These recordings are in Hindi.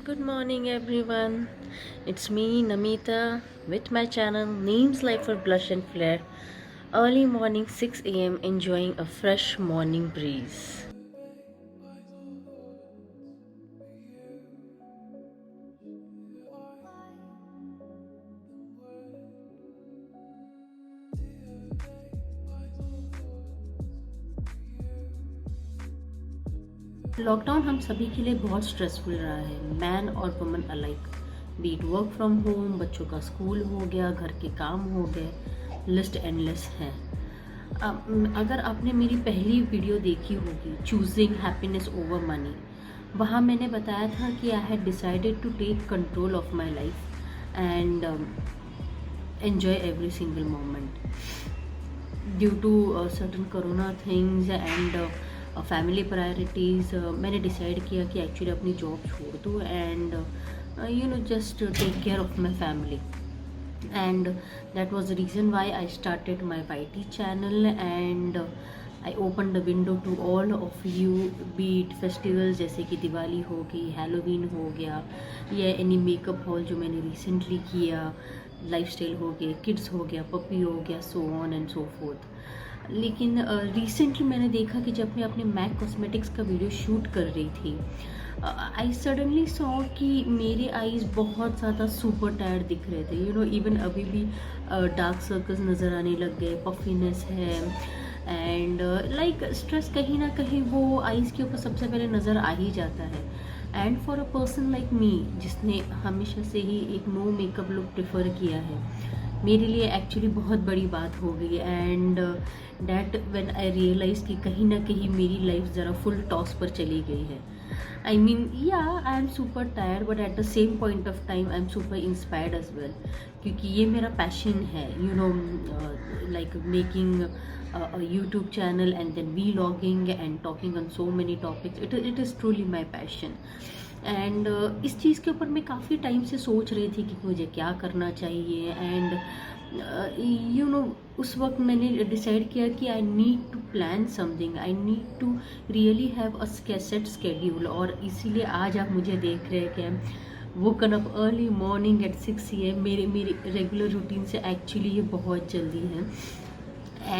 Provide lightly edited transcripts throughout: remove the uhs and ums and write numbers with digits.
good morning everyone. It's me Namita with my channel Names Life for Blush and Flare. Early morning 6 a.m. enjoying a fresh morning breeze. Lockdown हम सभी के लिए बहुत स्ट्रेसफुल रहा है, मैन और woman alike. Be it work from home, बच्चों का स्कूल हो गया, घर के काम हो गए, लिस्ट एंडलेस है। अगर आपने मेरी पहली वीडियो देखी होगी, चूजिंग हैप्पीनेस ओवर मनी, वहाँ मैंने बताया था कि I had decided to take control of my life and enjoy every single moment. Due to certain corona things and family priorities, मैंने डिसाइड किया कि एक्चुअली अपनी जॉब छोड़ दूँ and just take care of my family, and that was the reason why I started my YT channel and I opened the window to all of you, be it festivals जैसे कि दिवाली हो गई, हैलोवीन हो गया, या एनी मेकअप हॉल जो मैंने रिसेंटली किया, लाइफस्टाइल हो गया, किड्स हो गया, पपी हो गया, so on and so fourth. लेकिन रिसेंटली मैंने देखा कि जब मैं अपने मैक कॉस्मेटिक्स का वीडियो शूट कर रही थी, आई सडनली सॉ कि मेरे आईज बहुत ज़्यादा सुपर टायर्ड दिख रहे थे। इवन अभी भी डार्क सर्कल्स नज़र आने लग गए, पफीनेस है एंड लाइक स्ट्रेस कहीं ना कहीं वो आईज के ऊपर सबसे पहले नज़र आ ही जाता है। And for a person like me जिसने हमेशा से ही एक नो मेकअप लुक प्रेफर किया है, मेरे लिए एक्चुअली बहुत बड़ी बात हो गई। And that when I realise कि कहीं ना कहीं मेरी लाइफ ज़रा फुल टॉस पर चली गई है। I mean I am super tired but at the same point of time I am super inspired as well, क्योंकि ये मेरा पैशन है, like making YouTube channel and then vlogging and talking on so many topics. It is truly my passion. And इस चीज़ के ऊपर मैं काफ़ी टाइम से सोच रही थी कि मुझे क्या करना चाहिए। एंड उस वक्त मैंने डिसाइड किया कि I need to plan something, I need to really have a set schedule. और इसीलिए आज आप मुझे देख रहे हैं कि woken up early morning at 6 AM। मेरी रेगुलर रूटीन से एक्चुअली ये बहुत जल्दी है।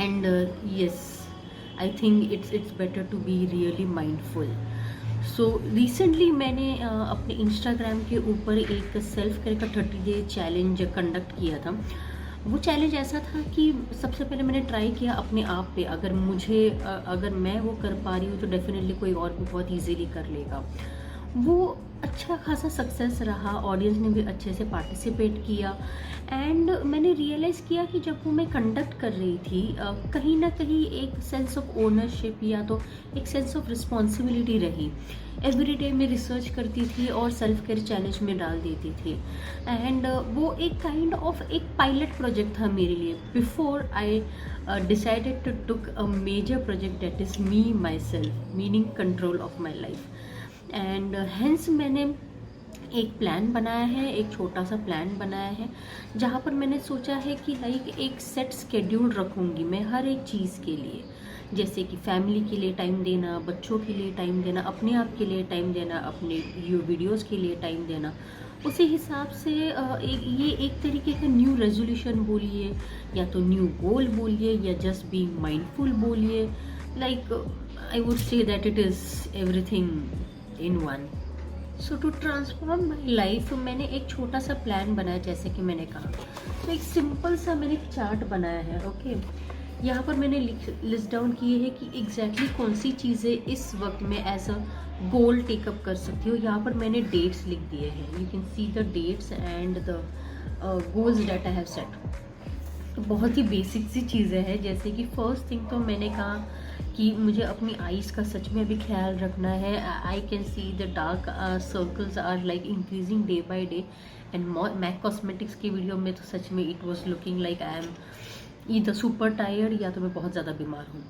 And yes, I think it's better to be really mindful. So recently मैंने अपने इंस्टाग्राम के ऊपर एक सेल्फ केयर का 30 डे चैलेंज कंडक्ट किया था। वो चैलेंज ऐसा था कि सबसे पहले मैंने ट्राई किया अपने आप पे, अगर मैं वो कर पा रही हूँ तो डेफिनेटली कोई और भी बहुत इजीली कर लेगा। वो अच्छा खासा सक्सेस रहा, ऑडियंस ने भी अच्छे से पार्टिसिपेट किया। एंड मैंने रियलाइज़ किया कि जब वो मैं कंडक्ट कर रही थी, कहीं ना कहीं एक सेंस ऑफ ओनरशिप या तो एक सेंस ऑफ रिस्पॉन्सिबिलिटी रही। एवरी डे मैं रिसर्च करती थी और सेल्फ केयर चैलेंज में डाल देती थी। एंड वो एक काइंड ऑफ एक पायलट प्रोजेक्ट था मेरे लिए before I decided to took a major project that is me myself, meaning control of my life. And hence मैंने एक प्लान बनाया है, एक छोटा सा प्लान बनाया है, जहाँ पर मैंने सोचा है कि लाइक एक सेट स्केड्यूल रखूँगी मैं हर एक चीज़ के लिए, जैसे कि फैमिली के लिए टाइम देना, बच्चों के लिए टाइम देना, अपने आप के लिए टाइम देना, अपने वीडियोज़ के लिए टाइम देना। उसी हिसाब से ये एक तरीके का न्यू रेजोल्यूशन बोलिए या तो न्यू गोल बोलिए या जस्ट बी माइंडफुल बोलिए, like I would say that it is everything in one. So to transform my life मैंने एक छोटा सा प्लान बनाया, जैसे कि मैंने कहा। तो एक सिंपल सा मैंने एक चार्ट बनाया है। ओके, यहाँ पर मैंने लिस्ट डाउन किए है कि एग्जैक्टली कौन सी चीज़ें इस वक्त में एज अ गोल टेकअप कर सकती हूँ। यहाँ पर मैंने डेट्स लिख दिए हैं, you can see the dates and the goals that I have set. तो बहुत ही बेसिक सी चीज़ें हैं, जैसे कि फर्स्ट थिंग तो मैंने कहा कि मुझे अपनी आईज़ का सच में भी ख्याल रखना है। I can see the dark circles are like increasing day by day. And Mac cosmetics की वीडियो में तो सच में it was looking like I am either super tired या तो मैं बहुत ज़्यादा बीमार हूँ।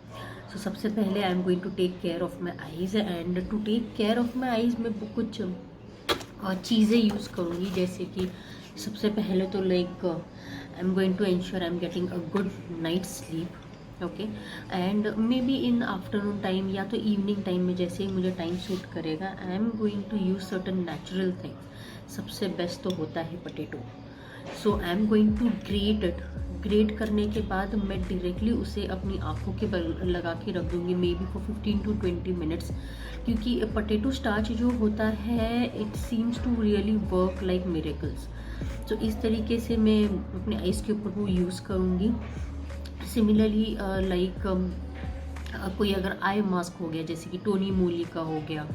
सो सबसे पहले I am going to take care of my eyes. And to take care of my eyes में कुछ चीज़ें यूज़ करूँगी, जैसे कि सबसे पहले तो like I am going to ensure I am getting a good night sleep. Okay. And maybe in afternoon time या तो इवनिंग टाइम में, जैसे ही मुझे टाइम सूट करेगा, I am going to use certain natural things. सबसे बेस्ट तो होता है potato. So I am going to grate it. Grate करने के बाद मैं डायरेक्टली उसे अपनी आँखों के बल लगा के रख दूँगी, maybe for 15 to 20 minutes. क्योंकि पोटैटो स्टार्च जो होता है, it seems to really work like miracles. तो इस तरीके से मैं अपने आइज़ के ऊपर वो यूज़ करूँगी। सिमिलरली लाइक कोई अगर आई मास्क हो गया, जैसे कि टोनी मोली का हो गया,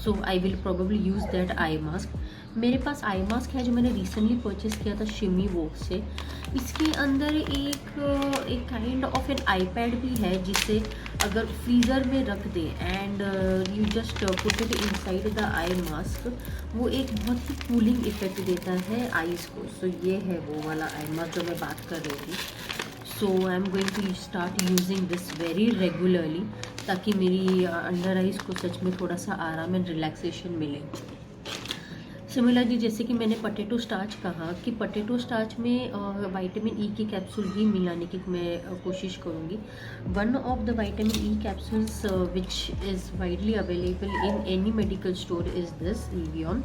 so I will probably use that eye mask. मेरे पास आई मास्क है जो मैंने रिसेंटली परचेस किया था शिमी वो से। इसके अंदर एक काइंड ऑफ एन आईपैड भी है, जिसे अगर फ्रीज़र में रख दे and you just put it inside the eye mask, वो एक बहुत ही कूलिंग इफेक्ट देता है आईज़ को। सो ये है वो वाला आई मास्क जो मैं बात कर रही थी। So I am going to start using this very regularly, ताकि मेरी अंडर आइज़ को सच में थोड़ा सा आराम एंड रिलैक्सेशन मिले। सिमिलरली जैसे कि मैंने पोटैटो स्टार्च कहा कि पोटैटो स्टार्च में विटामिन ई की कैप्सूल भी मिलाने की मैं कोशिश करूँगी। One of the vitamin E capsules which is widely available in any medical store is this avian.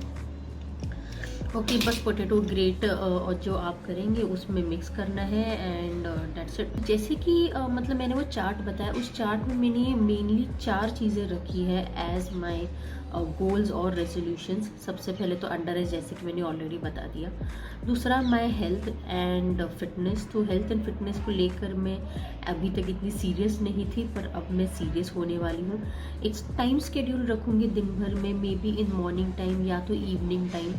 Okay, बस पोटैटो ग्रेट और जो आप करेंगे उसमें मिक्स करना है एंड डेट्स इट। जैसे कि मतलब मैंने वो चार्ट बताया, उस चार्ट में मैंने मेनली 4 चीज़ें रखी है एज माय गोल्स और रेजोल्यूशंस। सबसे पहले तो अंडर आइज, जैसे कि मैंने ऑलरेडी बता दिया। दूसरा माय हेल्थ एंड फिटनेस। तो हेल्थ एंड फिटनेस को लेकर मैं अभी तक इतनी सीरियस नहीं थी, पर अब मैं सीरियस होने वाली हूँ। एक टाइम शेड्यूल रखूँगी दिन भर में, maybe in morning time या तो इवनिंग टाइम,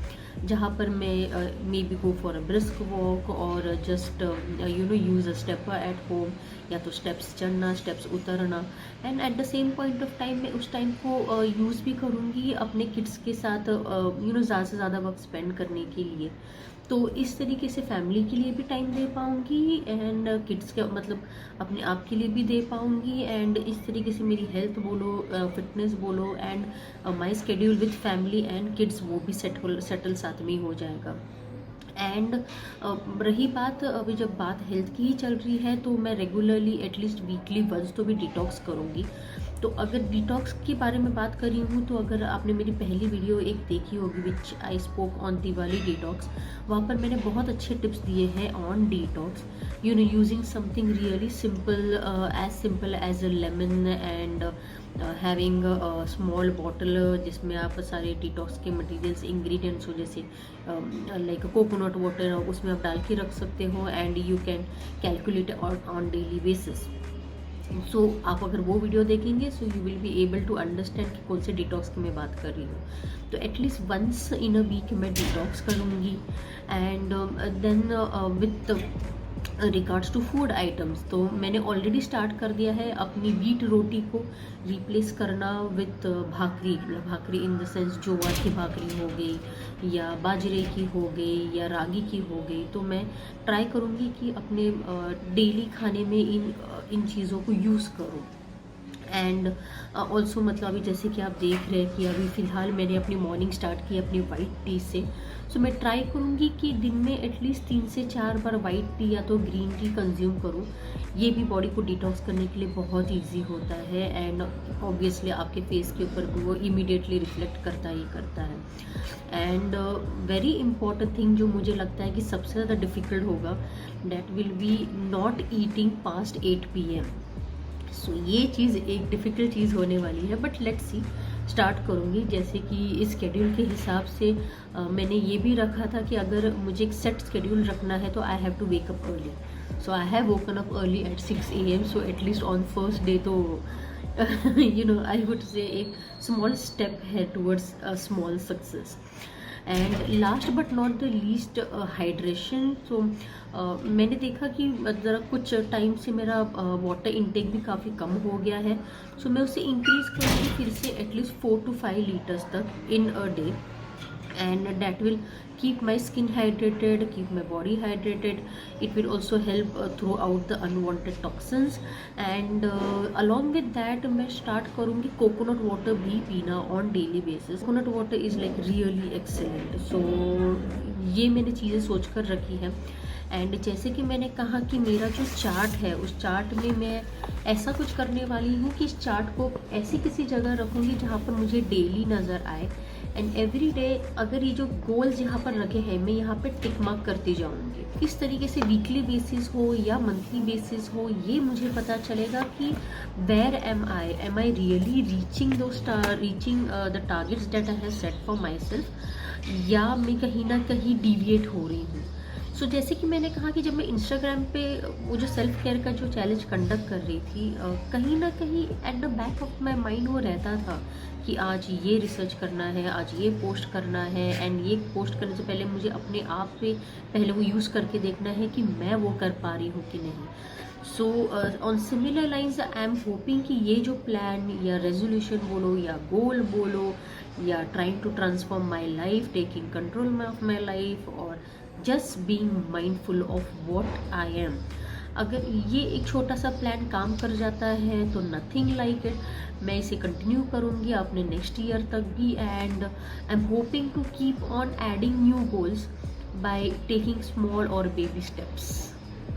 जहाँ पर मैं maybe go for a brisk walk और just you know use a stepper at home, या तो स्टेप्स चढ़ना, स्टेप्स उतरना। And at the same point of time मैं उस टाइम को यूज़ भी करूँगी अपने किड्स के साथ यू नो ज़्यादा से ज़्यादा वक्त स्पेंड करने के लिए। तो इस तरीके से फैमिली के लिए भी टाइम दे पाऊँगी एंड किड्स के मतलब अपने आप के लिए भी दे पाऊँगी। एंड इस तरीके से मेरी हेल्थ बोलो, फिटनेस बोलो and my schedule with family and kids, वो भी सेटल साथ में ही हो जाएगा। एंड रही बात, अभी जब बात हेल्थ की ही चल रही है, तो मैं रेगुलरली एटलीस्ट वीकली वंस तो भी डिटॉक्स करूँगी। तो अगर डिटॉक्स के बारे में बात करी हूँ, तो अगर आपने मेरी पहली वीडियो एक देखी होगी which I spoke on Diwali detox, वहाँ पर मैंने बहुत अच्छे टिप्स दिए हैं on detox, you know using something really simple as a lemon and having small bottle, जिसमें आप सारे डिटॉक्स के मटेरियल्स इंग्रेडिएंट्स हो, जैसे लाइक कोकोनट वाटर, उसमें आप डाल के रख सकते हो and you can calculate on daily basis. So आप अगर वो वीडियो देखेंगे, so you will be able to understand कि कौन से डिटॉक्स की मैं बात कर रही हूँ। तो at least once in a week मैं डिटॉक्स करूँगी। And then with regards to food items, तो मैंने ऑलरेडी स्टार्ट कर दिया है अपनी व्हीट रोटी को रिप्लेस करना with bhakri in the sense ज्वार की भाकरी हो गई या बाजरे की हो गई या रागी की हो गई। तो मैं ट्राई करूँगी कि अपने डेली खाने में इन चीज़ों को यूज़ करूँ। एंड ऑल्सो मतलब अभी जैसे कि आप देख रहे हैं कि अभी फ़िलहाल मैंने अपनी मॉर्निंग स्टार्ट की अपनी वाइट टी से। सो मैं ट्राई करूँगी कि दिन में एटलीस्ट 3 से 4 बार वाइट टी या तो ग्रीन टी कंज्यूम करूँ। ये भी बॉडी को डिटॉक्स करने के लिए बहुत ईजी होता है एंड ऑब्वियसली आपके फेस के ऊपर भी वो इमीडिएटली रिफ्लेक्ट करता ही करता है। एंड वेरी इंपॉर्टेंट थिंग जो मुझे लगता है कि सबसे ज़्यादा डिफ़िकल्ट होगा, that will be not eating past 8 PM। सो ये चीज़ एक डिफ़िकल्ट चीज़ होने वाली है, बट लेट्स सी, स्टार्ट करूँगी। जैसे कि इस स्केड्यूल के हिसाब से मैंने ये भी रखा था कि अगर मुझे एक सेट स्केड्यूल रखना है तो I have to wake up early. So I have woken up early at 6 AM। So at least on first day तो you know I would say एक स्मॉल स्टेप है towards a small success. And last but not the least, hydration. So मैंने देखा कि ज़रा कुछ टाइम से मेरा वाटर इनटेक भी काफ़ी कम हो गया है। सो मैं उसे इंक्रीज़ करूँगी फिर से एटलीस्ट 4 to 5 लीटर्स तक in a day. and that will keep my skin hydrated, keep my body hydrated. It will also help throw out the unwanted toxins, and along with that मैं start करूँगी coconut water भी पीना on daily basis. Coconut water is like really excellent. So ये मैंने चीज़ें सोच कर रखी है। एंड जैसे कि मैंने कहा कि मेरा जो चार्ट है उस चार्ट में मैं ऐसा कुछ करने वाली हूँ कि इस चार्ट को ऐसी किसी जगह रखूँगी जहाँ पर मुझे डेली नज़र आए, एंड एवरी डे अगर ये जो गोल्स यहाँ पर रखे हैं मैं यहाँ पे टिक मार्क करती जाऊँगी। इस तरीके से वीकली बेसिस हो या मंथली बेसिस हो, ये मुझे पता चलेगा कि where am I really reaching the targets that I have set for myself, या मैं कहीं ना कहीं डिविएट हो रही हूँ। सो जैसे कि मैंने कहा कि जब मैं इंस्टाग्राम पे वो जो सेल्फ केयर का जो चैलेंज कंडक्ट कर रही थी, कहीं ना कहीं at the back of my mind वो रहता था कि आज ये रिसर्च करना है, आज ये पोस्ट करना है, एंड ये पोस्ट करने से पहले मुझे अपने आप पे पहले वो यूज़ करके देखना है कि मैं वो कर पा रही हूँ कि नहीं। So on similar lines I am hopping कि ये जो प्लान या रेजोल्यूशन बोलो या गोल बोलो या trying to transform my life, taking control of my life, और just being mindful of what I am, अगर ये एक छोटा सा प्लान काम कर जाता है तो नथिंग लाइक इट। मैं इसे कंटिन्यू करूँगी अपने नेक्स्ट ईयर तक भी, and I am hoping to keep on adding new goals by taking small और बेबी स्टेप्स।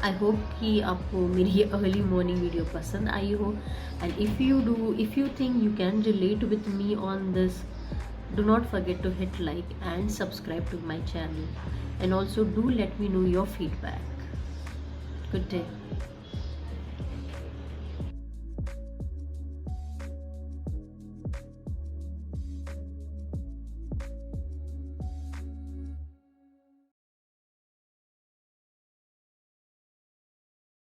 आई होप कि आपको मेरी ये अर्ली मॉर्निंग वीडियो पसंद आई हो, and if you think you can relate with me on this, do not forget to hit like and subscribe to my channel, and also do let me know your feedback. Good day.